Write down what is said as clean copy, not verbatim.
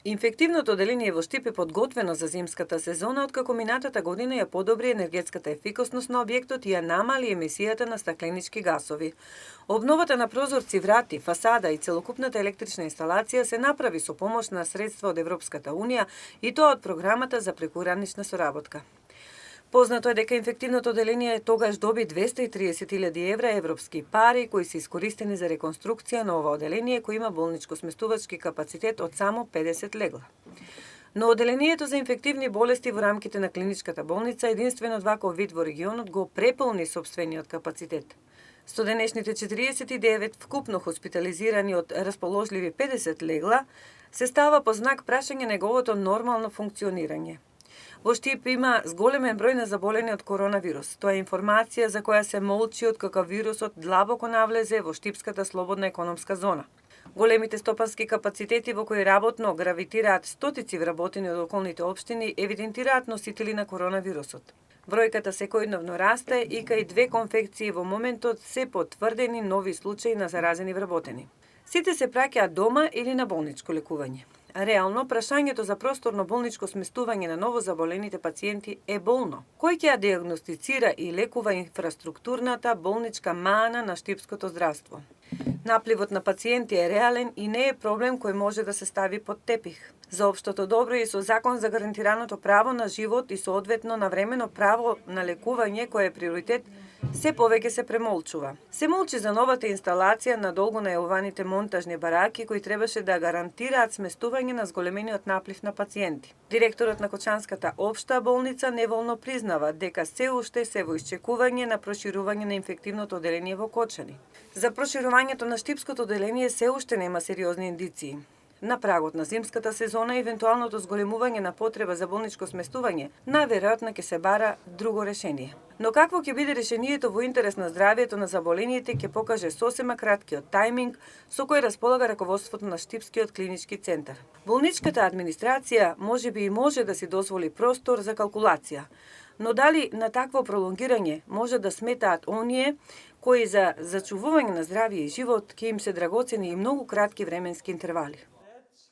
Инфективното одделение во Штип е подготвено за зимската сезона, откако минатата година ја подобри енергетската ефикасност на објектот и ја намали емисијата на стакленички гасови. Обновата на прозорци, врати, фасада и целокупната електрична инсталација се направи со помош на средства од Европската Унија и тоа од програмата за прекуранична соработка. Познато е дека инфективното одделение тогаш доби 230.000 евра европски пари кои се искористени за реконструкција на ова одделение кој има болничко-сместувачки капацитет од само 50 легла. Но одделението за инфективни болести во рамките на клиничката болница единствено ваков вид во регионот го преполни сопствениот капацитет. Стоденешните 49 вкупно хоспитализирани од расположливи 50 легла се става по знак прашање неговото нормално функционирање. Во Штип има зголемен број на заболени од коронавирус. Тоа е информација за која се молчи од како вирусот длабоко навлезе во Штипската слободна економска зона. Големите стопански капацитети во кои работно гравитираат стотици вработени од околните општини евидентираат носители на коронавирусот. Бројката секојдневно расте и кај 2 конфекции во моментот се потврдени нови случаи на заразени вработени. Сите се праќаат дома или на болничко лекување. Реално, прашањето за просторно болничко сместување на новозаболените пациенти е болно. Кој ќе ја диагностицира и лекува инфраструктурната болничка мана на штипското здравство? Напливот на пациенти е реален и не е проблем кој може да се стави под тепих. За општото добро и со закон за гарантираното право на живот и соодветно навремено право на лекување кој е приоритет, се повеќе се премолчува. Се молчи за новата инсталација на долго најавуваните монтажни бараки кои требаше да гарантираат сместување на зголемениот наплив на пациенти. Директорот на Кочанската општа болница неволно признава дека се уште се во исчекување на проширување на инфективното одделение во Кочани. За проширувањето на Штипското одделение се уште нема сериозни индиции. На прагот на зимската сезона евентуалното зголемување на потреба за болничко сместување најверојатно ќе се бара друго решение. Но какво ќе биде решението во интерес на здравјето на заболените ќе покаже сосема краткиот тајминг со кој располага раководството на Штипскиот клинички центар. Болничката администрација можеби и може да си дозволи простор за калкулација, но дали на такво пролонгирање може да сметаат оние кои за зачувување на здравје и живот ќе им се драгоцени и многу кратки временски интервали.